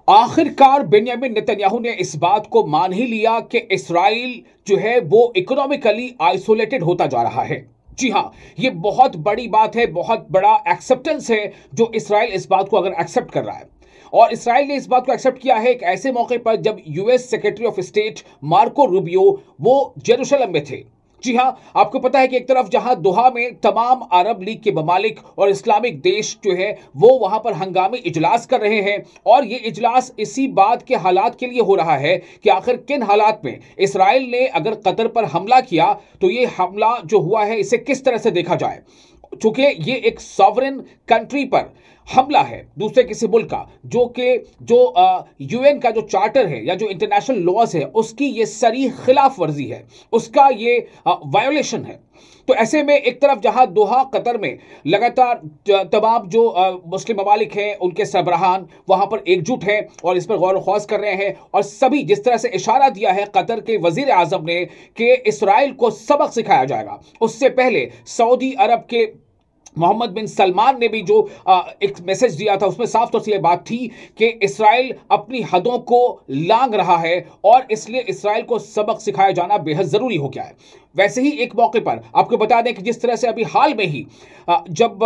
आखिरकार Benjamin Netanyahu ने इस बात को मान ही लिया कि इस्राइल जो है वो इकोनॉमिकली आइसोलेटेड होता जा रहा है। जी हां, ये बहुत बड़ी बात है, बहुत बड़ा एक्सेप्टेंस है जो इस्राइल इस बात को अगर एक्सेप्ट कर रहा है। और इस्राइल ने इस बात को एक्सेप्ट किया है एक ऐसे मौके पर जब US secretary of state Marco Rubio वो जेरूशलम में थे। जी हां, आपको पता है कि एक तरफ जहां दोहा में तमाम अरब लीग के ममालिक और इस्लामिक देश जो है वो वहां पर हंगामी इजलास कर रहे हैं, और ये इजलास इसी बात के हालात के लिए हो रहा है कि आखिर किन हालात में इस्राइल ने अगर कतर पर हमला किया तो ये हमला जो हुआ है इसे किस तरह से देखा जाए। चूंकि ये एक सॉवरेन कंट्री पर हमला है, दूसरे किसी मुल्क का, जो यूएन का जो चार्टर है या जो इंटरनेशनल लॉज है उसकी ये सरी खिलाफ वर्जी है, उसका ये वायोलेशन है। तो ऐसे में एक तरफ जहां दोहा कतर में लगातार तमाम जो मुस्लिम ममालिक हैं उनके सरबराहान वहां पर एकजुट हैं और इस पर गौर ख्वास कर रहे हैं, और सभी जिस तरह से इशारा दिया है कतर के वजीर आजम ने कि इसराइल को सबक सिखाया जाएगा, उससे पहले सऊदी अरब के मोहम्मद बिन सलमान ने भी जो एक मैसेज दिया था उसमें साफ तौर से यह बात थी कि इसराइल अपनी हदों को लांघ रहा है और इसलिए इसराइल को सबक सिखाया जाना बेहद जरूरी हो गया है। वैसे ही एक मौके पर आपको बता दें कि जिस तरह से अभी हाल में ही जब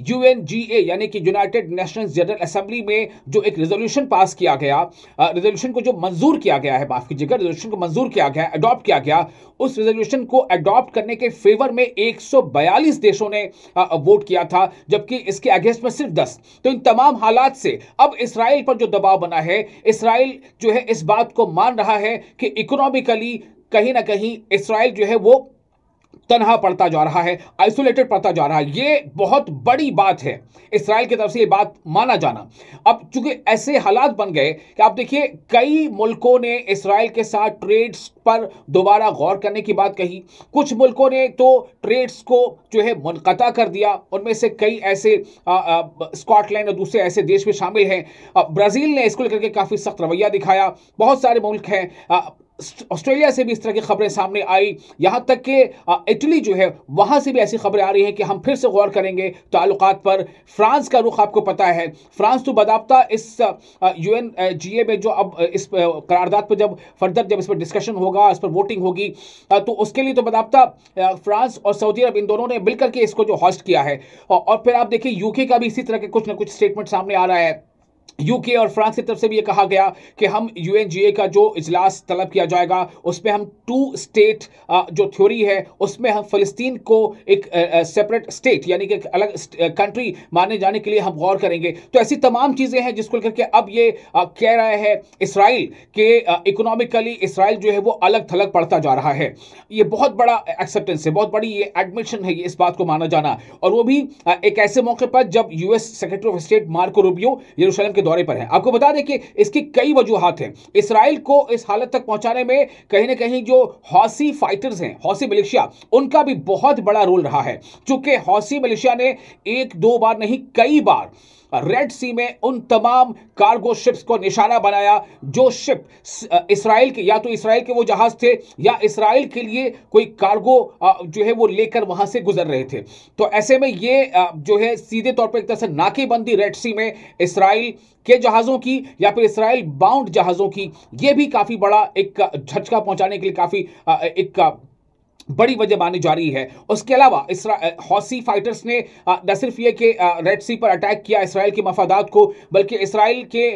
यूएनजीए यानी कि यूनाइटेड नेशंस जनरल असेंबली में जो एक रेजोल्यूशन पास किया गया, रेजोल्यूशन को जो मंजूर किया गया है, माफ कीजिएगा, रेजोल्यूशन को मंजूर किया गया, अडॉप्ट किया गया, उस रेजोल्यूशन को अडॉप्ट करने के फेवर में 142 देशों ने वोट किया था, जबकि इसके अगेंस्ट में सिर्फ 10। तो इन तमाम हालात से अब इसराइल पर जो दबाव बना है, इसराइल जो है इस बात को मान रहा है कि इकोनॉमिकली कहीं ना कहीं इसराइल जो है वो तनहा पड़ता जा रहा है, आइसोलेटेड पड़ता जा रहा है। ये बहुत बड़ी बात है इसराइल की तरफ से ये बात माना जाना। अब चूंकि ऐसे हालात बन गए कि आप देखिए कई मुल्कों ने इसराइल के साथ ट्रेड्स पर दोबारा गौर करने की बात कही, कुछ मुल्कों ने तो ट्रेड्स को जो है मुनक़ता कर दिया, उनमें से कई ऐसे स्कॉटलैंड और दूसरे ऐसे देश भी शामिल हैं। ब्राज़ील ने इसको लेकर के काफ़ी सख्त रवैया दिखाया, बहुत सारे मुल्क हैं, ऑस्ट्रेलिया से भी इस तरह की खबरें सामने आई, यहां तक कि इटली जो है वहां से भी ऐसी खबरें आ रही हैं कि हम फिर से गौर करेंगे ताल्लुकात पर। फ्रांस का रुख आपको पता है, फ्रांस तो बदाबता इस यूएनजीए में जो अब इस करारदाद पर जब इस पर डिस्कशन होगा, इस पर वोटिंग होगी, तो उसके लिए तो बदाबता फ्रांस और सऊदी अरब इन दोनों ने मिलकर के इसको जो होस्ट किया है। और फिर आप देखिए यूके का भी इसी तरह के कुछ ना कुछ स्टेटमेंट सामने आ रहा है। यूके और फ्रांस की तरफ से भी ये कहा गया कि हम यूएनजीए का जो इजलास तलब किया जाएगा उसमें हम 2 स्टेट जो थ्योरी है उसमें हम फ़लस्तीन को एक सेपरेट स्टेट यानी कि एक अलग कंट्री माने जाने के लिए हम गौर करेंगे। तो ऐसी तमाम चीज़ें हैं जिसको लेकर के अब ये कह रहा है इसराइल के इकोनॉमिकली इसराइल जो है वो अलग थलग पड़ता जा रहा है। ये बहुत बड़ा एक्सेप्टेंस है, बहुत बड़ी ये एडमिशन है, ये इस बात को माना जाना, और वो भी एक ऐसे मौके पर जब US secretary of state Marco Rubio यरूशलेम के दौरे पर है। आपको बता दें कि इसकी कई वजूहात हैं। इसराइल को इस हालत तक पहुंचाने में कहीं ना कहीं जो हौसी फाइटर्स हैं, हौसी मिलिशिया, उनका भी बहुत बड़ा रोल रहा है, क्योंकि हौसी मिलिशिया ने 1-2 बार नहीं कई बार रेड सी में उन तमाम कार्गो शिप्स को निशाना बनाया जो शिप इसराइल के, या तो इसराइल के वो जहाज थे या इसराइल के लिए कोई कार्गो जो है वो लेकर वहां से गुजर रहे थे। तो ऐसे में ये जो है सीधे तौर पर एक तरह से नाकेबंदी रेड सी में इसराइल के जहाज़ों की या फिर इसराइल बाउंड जहाज़ों की, ये भी काफ़ी बड़ा एक झटका पहुंचाने के लिए काफ़ी एक बड़ी वजह मानी जा रही है। उसके अलावा हौसी फाइटर्स ने न सिर्फ ये कि रेड सी पर अटैक किया इसराइल की मफादात को, बल्कि इसराइल के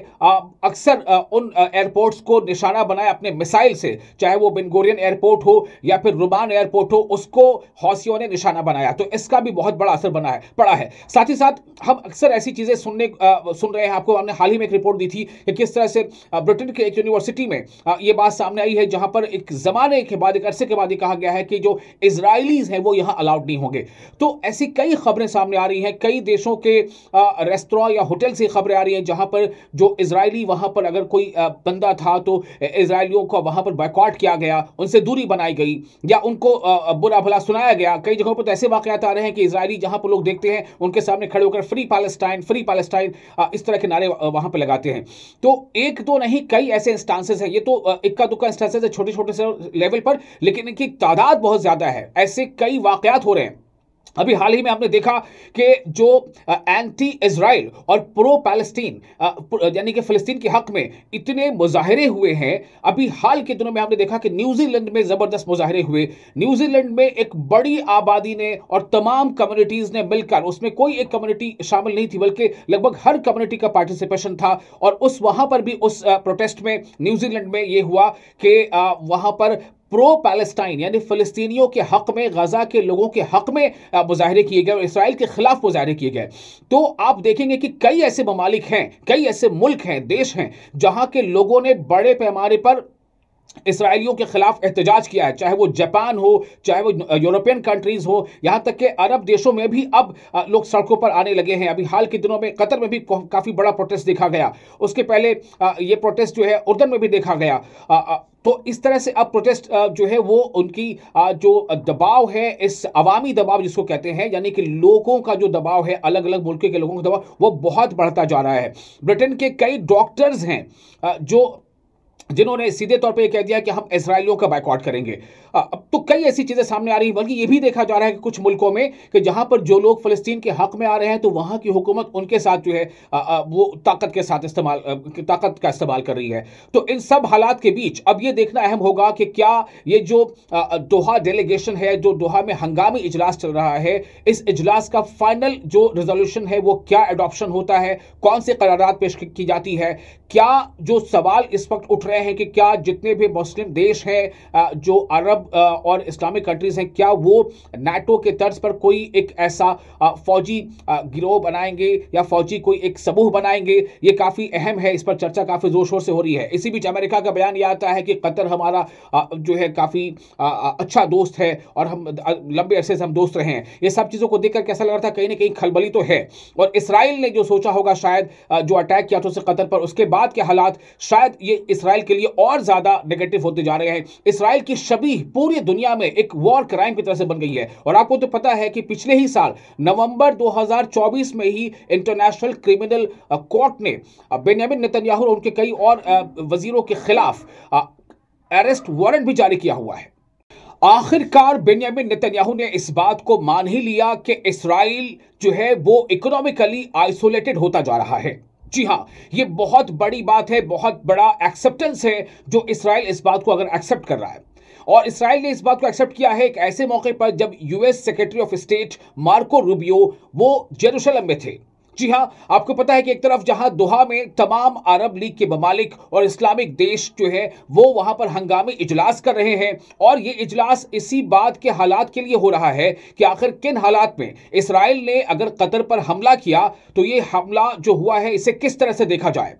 अक्सर उन एयरपोर्ट्स को निशाना बनाया अपने मिसाइल से, चाहे वो बेन गुरियन एयरपोर्ट हो या फिर रुमान एयरपोर्ट हो, उसको हौसियों ने निशाना बनाया। तो इसका भी बहुत बड़ा असर पड़ा है। साथ ही साथ हम अक्सर ऐसी चीज़ें सुन रहे हैं, आपको हमने हाल ही में एक रिपोर्ट दी थी कि किस तरह से ब्रिटेन के एक यूनिवर्सिटी में ये बात सामने आई है जहां पर एक ज़माने के बाद, एक अरसे के बाद ये कहा गया है कि जो इजरायलीज हैं वो यहां अलाउड नहीं होंगे। तो ऐसी कई खबरें सामने आ रही हैं, कई देशों के रेस्टोरेंट या होटल से खबरें आ रही हैं जहां पर जो इजरायली वहां पर अगर कोई बंदा था तो इजरायलियों को वहां पर बॉयकॉट किया गया, उनसे दूरी बनाई गई या उनको बुरा भला सुनाया गया। कई जगहों पर तो ऐसे वाकयात आ रहे हैं कि इजरायली जहां पर लोग देखते हैं उनके सामने खड़े होकर फ्री पैलेस्टाइन इस तरह के नारे वहां पर लगाते हैं। तो एक दो नहीं कई ऐसे इंस्टांसेस हैं, ये तो इक्का दुक्का इंस्टांसेस है छोटे छोटे से लेवल पर, लेकिन इनकी तादाद बहुत ज्यादा है। ऐसे कई वाकयात हो रहे हैं अभी हाल ही में आपने देखा कि जो एंटी इजराइल और प्रो पैलेस्टीन यानी कि फिलिस्तीन के हक में इतने मुजाहरे हुए हैं। अभी हाल के दिनों में आपने देखा कि न्यूजीलैंड में जबरदस्त मुजाहरे हुए। न्यूजीलैंड में एक बड़ी आबादी ने और तमाम कम्युनिटीज ने मिलकर, उसमें कोई एक कम्युनिटी शामिल नहीं थी बल्कि लगभग हर कम्युनिटी का पार्टिसिपेशन था। और उस वहां पर भी उस प्रोटेस्ट में न्यूजीलैंड में यह हुआ कि वहां पर प्रो पैलेस्टाइन यानी फिलिस्तीनियों के हक में, गजा के लोगों के हक में मुजाहरे किए गए और इसराइल के खिलाफ मुजाहरे किए गए। तो आप देखेंगे कि कई ऐसे ममालिक हैं, कई ऐसे मुल्क हैं, देश हैं जहां के लोगों ने बड़े पैमाने पर इसराइलियों के खिलाफ एहतजाज किया है, चाहे वो जापान हो, चाहे वो यूरोपियन कंट्रीज हो, यहां तक कि अरब देशों में भी अब लोग सड़कों पर आने लगे हैं। अभी हाल के दिनों में कतर में भी काफी बड़ा प्रोटेस्ट देखा गया। उसके पहले ये प्रोटेस्ट जो है उर्दन में भी देखा गया। तो इस तरह से अब प्रोटेस्ट जो है वो उनकी जो दबाव है, इस अवामी दबाव जिसको कहते हैं, यानी कि लोगों का जो दबाव है, अलग अलग मुल्कों के लोगों का दबाव, वो बहुत बढ़ता जा रहा है। ब्रिटेन के कई डॉक्टर्स हैं जिन्होंने सीधे तौर पे ये कह दिया कि हम इजरायलियों का बायकॉट करेंगे। अब तो कई ऐसी चीजें सामने आ रही हैं, बल्कि ये भी देखा जा रहा है कि कुछ मुल्कों में कि जहां पर जो लोग फिलिस्तीन के हक में आ रहे हैं तो वहां की हुकूमत उनके साथ जो है वो ताकत का इस्तेमाल कर रही है। तो इन सब हालात के बीच अब ये देखना अहम होगा कि क्या ये जो दोहा डेलीगेशन है, जो दोहा में हंगामी इजलास चल रहा है, इस इजलास का फाइनल जो रेजोल्यूशन है वो क्या एडॉप्शन होता है, कौन से करारात पेश की जाती है। क्या जो सवाल इस वक्त उठ रहे हैं कि क्या जितने भी मुस्लिम देश हैं, जो अरब और इस्लामिक कंट्रीज हैं, क्या वो नाटो के तर्ज पर कोई एक ऐसा फौजी गिरोह बनाएंगे या फौजी कोई एक समूह बनाएंगे। ये काफी अहम है, इस पर चर्चा काफी जोर शोर से हो रही है। इसी बीच अमेरिका का बयान यह आता है कि कतर हमारा जो है काफी अच्छा दोस्त है और हम लंबे अरसे से हम दोस्त रहे हैं। ये सब चीजों को देखकर कैसा लग रहा था, कहीं ना कहीं खलबली तो है। और इसराइल ने जो सोचा होगा शायद जो अटैक किया था उसे कतर पर, उसके बाद के हालात शायद ये इसराइल के लिए और ज्यादा नेगेटिव होते जा रहे हैं। इसराइल की छवि पूरी दुनिया में एक वॉर क्राइम की तरह से बन गई है। और आपको तो पता है कि पिछले ही साल नवंबर 2024 में ही इंटरनेशनल क्रिमिनल कोर्ट ने बेंजामिन नेतन्याहू और उनके कई और वजीरों के खिलाफ अरेस्ट वारंट भी जारी किया हुआ है। आखिरकार बेंजामिन नेतन्याहू ने इस बात को मान ही लिया कि इसराइल जो है वो इकोनॉमिकली आइसोलेटेड होता जा रहा है। जी हां, ये बहुत बड़ी बात है, बहुत बड़ा एक्सेप्टेंस है जो इसराइल इस बात को अगर एक्सेप्ट कर रहा है। और इसराइल ने इस बात को एक्सेप्ट किया है एक ऐसे मौके पर जब US secretary of state Marco Rubio वो जेरूशलम में थे। जी हां, आपको पता है कि एक तरफ जहां दोहा में तमाम अरब लीग के ममालिक और इस्लामिक देश जो है वो वहां पर हंगामी इजलास कर रहे हैं, और ये इजलास इसी बात के हालात के लिए हो रहा है कि आखिर किन हालात में इसराइल ने अगर कतर पर हमला किया तो ये हमला जो हुआ है इसे किस तरह से देखा जाए।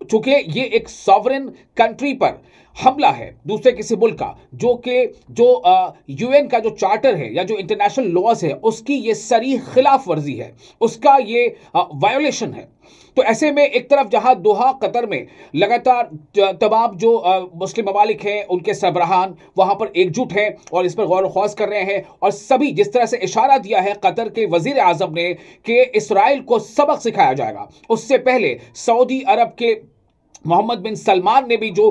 चूंकि ये एक सॉवरेन कंट्री पर हमला है, दूसरे किसी मुल्क का, जो यूएन का जो चार्टर है या जो इंटरनेशनल लॉज है उसकी ये सरी खिलाफ वर्जी है, उसका ये वायोलेशन है। तो ऐसे में एक तरफ जहां दोहा कतर में लगातार तमाम जो मुस्लिम ममालिक हैं उनके सरबराहान वहां पर एकजुट हैं और इस पर गौर ख्वास कर रहे हैं, और सभी जिस तरह से इशारा दिया है कतर के वजीर आजम ने कि इसराइल को सबक सिखाया जाएगा। उससे पहले सऊदी अरब के मोहम्मद बिन सलमान ने भी जो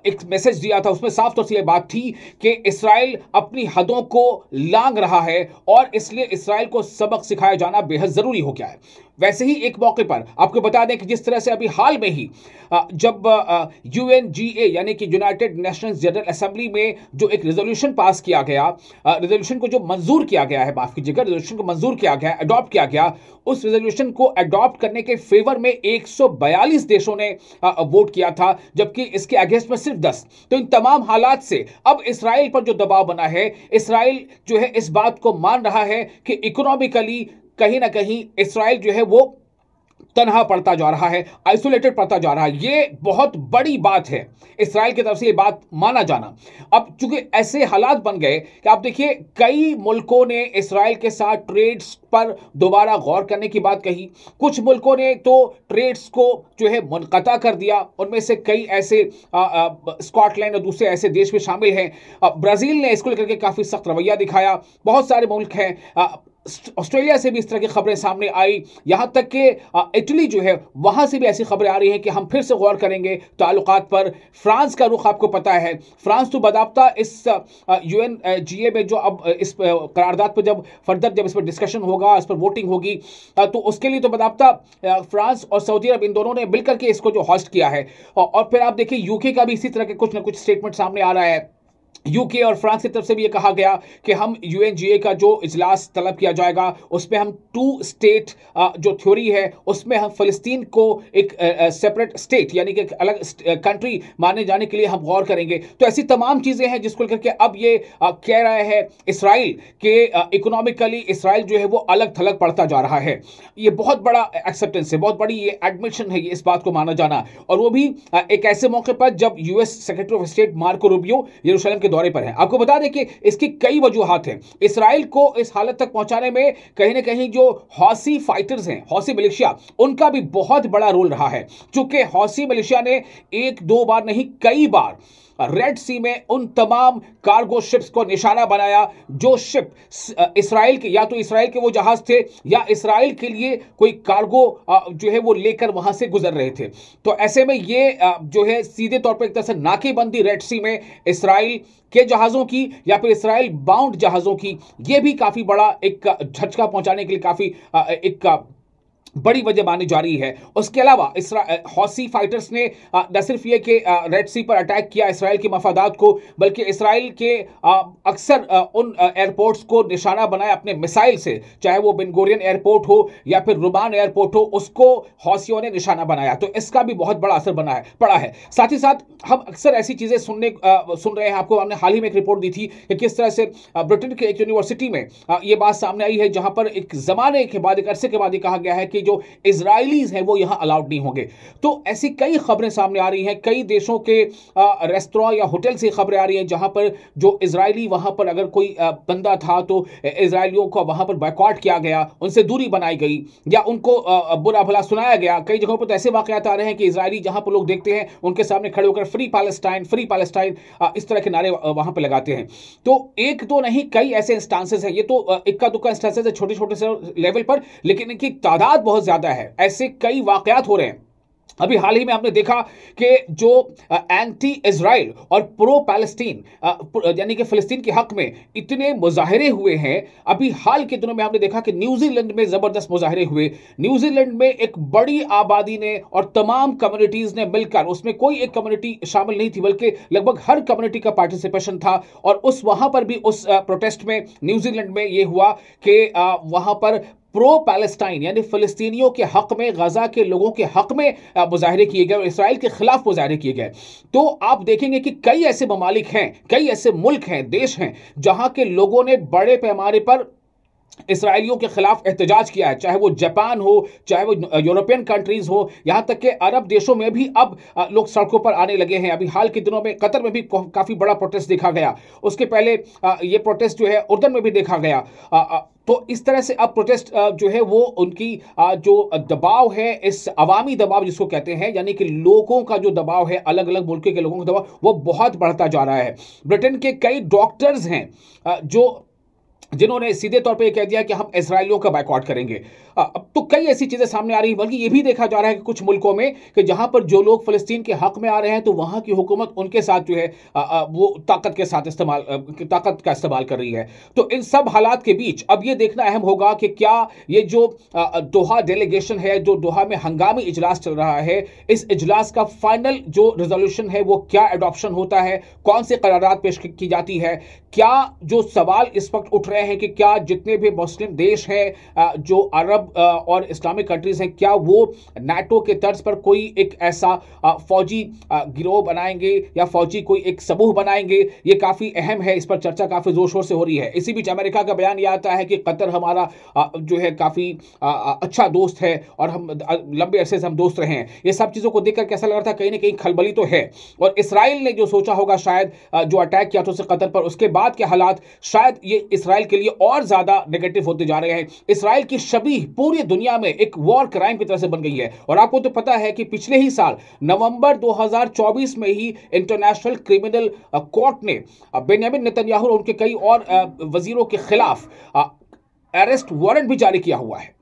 एक मैसेज दिया था उसमें साफ तौर से यह बात थी कि इसराइल अपनी हदों को लांघ रहा है और इसलिए इसराइल को सबक सिखाया जाना बेहद जरूरी हो गया है। वैसे ही एक मौके पर आपको बता दें कि जिस तरह से अभी हाल में ही जब यूएनजीए यानी कि यूनाइटेड नेशंस जनरल असेंबली में जो एक रेजोल्यूशन पास किया गया, रेजोल्यूशन को जो मंजूर किया गया है, माफ कीजिएगा, रेजोल्यूशन को मंजूर किया गया, अडॉप्ट किया गया, उस रेजोल्यूशन को अडॉप्ट करने के फेवर में 142 देशों ने वोट किया था, जबकि इसके अगेंस्ट में सिर्फ 10। तो इन तमाम हालात से अब इसराइल पर जो दबाव बना है, इसराइल जो है इस बात को मान रहा है कि इकोनॉमिकली कहीं ना कहीं इसराइल जो है वो तनहा पड़ता जा रहा है, आइसोलेटेड पड़ता जा रहा है। ये बहुत बड़ी बात है इसराइल की तरफ से ये बात माना जाना। अब चूंकि ऐसे हालात बन गए कि आप देखिए कई मुल्कों ने इसराइल के साथ ट्रेड्स पर दोबारा गौर करने की बात कही, कुछ मुल्कों ने तो ट्रेड्स को जो है मुनक़ता कर दिया, उनमें से कई ऐसे स्कॉटलैंड और दूसरे ऐसे देश में शामिल हैं। ब्राजील ने इसको लेकर के काफ़ी सख्त रवैया दिखाया, बहुत सारे मुल्क हैं। ऑस्ट्रेलिया से भी इस तरह की खबरें सामने आई, यहां तक कि इटली जो है वहां से भी ऐसी खबरें आ रही हैं कि हम फिर से गौर करेंगे ताल्लुकात पर। फ्रांस का रुख आपको पता है, फ्रांस तो बदाबता इस UNGA में जो अब इस करारदाद पर जब इस पर डिस्कशन होगा, इस पर वोटिंग होगी, तो उसके लिए तो बदाबता फ्रांस और सऊदी अरब इन दोनों ने मिलकर के इसको जो होस्ट किया है। और फिर आप देखिए यूके का भी इसी तरह के कुछ ना कुछ स्टेटमेंट सामने आ रहा है। यूके और फ्रांस की तरफ से भी ये कहा गया कि हम UNGA का जो इजलास तलब किया जाएगा उसमें हम 2 स्टेट जो थ्योरी है उसमें हम फ़लस्तीन को एक सेपरेट स्टेट यानी कि एक अलग कंट्री माने जाने के लिए हम गौर करेंगे। तो ऐसी तमाम चीज़ें हैं जिसको लेकर के अब ये कह रहा है इसराइल के इकोनॉमिकली इसराइल जो है वो अलग थलग पड़ता जा रहा है। ये बहुत बड़ा एक्सेप्टेंस है, बहुत बड़ी ये एडमिशन है, ये इस बात को माना जाना, और वो भी एक ऐसे मौके पर जब US secretary of state Marco Rubio यरूशलेम के दौरे पर है। आपको बता दें कि इसकी कई वजूहात हैं। इसराइल को इस हालत तक पहुंचाने में कहीं ना कहीं जो हौसी फाइटर्स हैं, हौसी मिलिशिया, उनका भी बहुत बड़ा रोल रहा है। चूंकि हौसी मिलिशिया ने 1-2 बार नहीं कई बार रेड सी में उन तमाम कार्गो शिप्स को निशाना बनाया जो शिप इसराइल के, या तो इसराइल के वो जहाज थे या इसराइल के लिए कोई कार्गो जो है वो लेकर वहां से गुजर रहे थे। तो ऐसे में ये जो है सीधे तौर पर एक तरह से नाकेबंदी रेड सी में इसराइल के जहाज़ों की या फिर इसराइल बाउंड जहाज़ों की, ये भी काफ़ी बड़ा एक झटका पहुंचाने के लिए काफ़ी एक बड़ी वजह मानी जा रही है। उसके अलावा हौसी फाइटर्स ने न सिर्फ ये कि रेड सी पर अटैक किया इसराइल के मफादात को, बल्कि इसराइल के अक्सर उन एयरपोर्ट्स को निशाना बनाया अपने मिसाइल से, चाहे वो बेन गुरियन एयरपोर्ट हो या फिर रुमान एयरपोर्ट हो, उसको हौसियों ने निशाना बनाया। तो इसका भी बहुत बड़ा असर पड़ा है। साथ ही साथ हम अक्सर ऐसी चीज़ें सुन रहे हैं। आपको हमने हाल ही में एक रिपोर्ट दी थी कि किस तरह से ब्रिटेन के एक यूनिवर्सिटी में ये बात सामने आई है, जहां पर एक ज़माने के बाद, एक अरसे के बाद ये कहा गया है कि जो इजरायलीज हैं वो यहां अलाउड नहीं होंगे। तो ऐसी कई खबरें सामने आ रही हैं, कई देशों के रेस्तरां या होटल से खबरें आ रही हैं जहां पर जो इजरायली वहां पर अगर कोई बंदा था तो इजरायलियों को वहां पर बॉयकॉट किया गया, उनसे दूरी बनाई गई या उनको बुरा भला सुनाया गया। कई जगहों पर तो ऐसे वाकयात आ रहे हैं कि इजरायली जहां पर लोग देखते हैं उनके सामने खड़े होकर फ्री पैलेस्टाइन इस तरह के नारे वहां पर लगाते हैं। तो एक दो नहीं कई ऐसे इंस्टांसेस हैं। ये तो इक्का दुक्का इंस्टांसेस है छोटे छोटे से लेवल पर, लेकिन इनकी तादाद बहुत ज्यादा है। ऐसे कई वाकयात हो रहे हैं। अभी हाल ही में हमने देखा कि जो एंटी इजराइल और प्रो पैलेस्टीन यानी कि फिलिस्तीन के हक में इतने मुजाहरे हुए हैं। अभी हाल के दिनों में हमने देखा कि न्यूजीलैंड में जबरदस्त मुजाहरे हुए। न्यूजीलैंड में एक बड़ी आबादी ने और तमाम कम्युनिटीज ने मिलकर, उसमें कोई एक कम्युनिटी शामिल नहीं थी बल्कि लगभग हर कम्युनिटी का पार्टिसिपेशन था, और वहां पर भी उस प्रोटेस्ट में न्यूजीलैंड में यह हुआ कि वहां पर प्रो पैलेस्टाइन यानी फिलिस्तीनियों के हक में, गजा के लोगों के हक में मुजाहरे किए गए और इसराइल के खिलाफ मुजाहरे किए गए। तो आप देखेंगे कि कई ऐसे ममालिक हैं, कई ऐसे मुल्क हैं, देश हैं जहां के लोगों ने बड़े पैमाने पर इसराइलियों के खिलाफ एहतजाज किया है, चाहे वो जापान हो, चाहे वो यूरोपियन कंट्रीज हो, यहां तक कि अरब देशों में भी अब लोग सड़कों पर आने लगे हैं। अभी हाल के दिनों में कतर में भी काफी बड़ा प्रोटेस्ट देखा गया। उसके पहले ये प्रोटेस्ट जो है उर्दन में भी देखा गया। तो इस तरह से अब प्रोटेस्ट जो है वो उनकी जो दबाव है, इस अवामी दबाव जिसको कहते हैं, यानी कि लोगों का जो दबाव है, अलग अलग मुल्क के लोगों का दबाव, वो बहुत बढ़ता जा रहा है। ब्रिटेन के कई डॉक्टर्स हैं जिन्होंने सीधे तौर पे ये कह दिया कि हम इजरायलियों का बायकॉट करेंगे। अब तो कई ऐसी चीजें सामने आ रही हैं, बल्कि ये भी देखा जा रहा है कि कुछ मुल्कों में कि जहां पर जो लोग फिलिस्तीन के हक में आ रहे हैं तो वहां की हुकूमत उनके साथ जो है वो ताकत का इस्तेमाल कर रही है। तो इन सब हालात के बीच अब ये देखना अहम होगा कि क्या ये जो दोहा डेलीगेशन है, जो दोहा में हंगामी इजलास चल रहा है, इस इजलास का फाइनल जो रिजोल्यूशन है वो क्या एडॉप्शन होता है, कौन से करारात पेश की जाती है। क्या जो सवाल इस वक्त उठ रहे हैं कि क्या जितने भी मुस्लिम देश हैं, जो अरब और इस्लामिक कंट्रीज हैं, क्या वो नाटो के तर्ज पर कोई एक ऐसा फौजी गिरोह बनाएंगे या फौजी कोई एक समूह बनाएंगे। ये काफी अहम है, इस पर चर्चा काफी जोर शोर से हो रही है। इसी बीच अमेरिका का बयान यह आता है कि कतर हमारा जो है काफी अच्छा दोस्त है और हम लंबे अरसे से हम दोस्त रहे हैं। ये सब चीजों को देखकर कैसा लग रहा था, कहीं ना कहीं खलबली तो है। और इसराइल ने जो सोचा होगा शायद जो अटैक किया था उससे कतर पर, उसके बाद के हालात शायद ये इसराइल के लिए और ज्यादा नेगेटिव होते जा रहे हैं। इसराइल की शबीह पूरी दुनिया में एक वॉर क्राइम की तरह से बन गई है। और आपको तो पता है कि पिछले ही साल नवंबर 2024 में ही इंटरनेशनल क्रिमिनल कोर्ट ने बेंयामिन नेतन्याहू और उनके कई और वजीरों के खिलाफ अरेस्ट वारंट भी जारी किया हुआ है।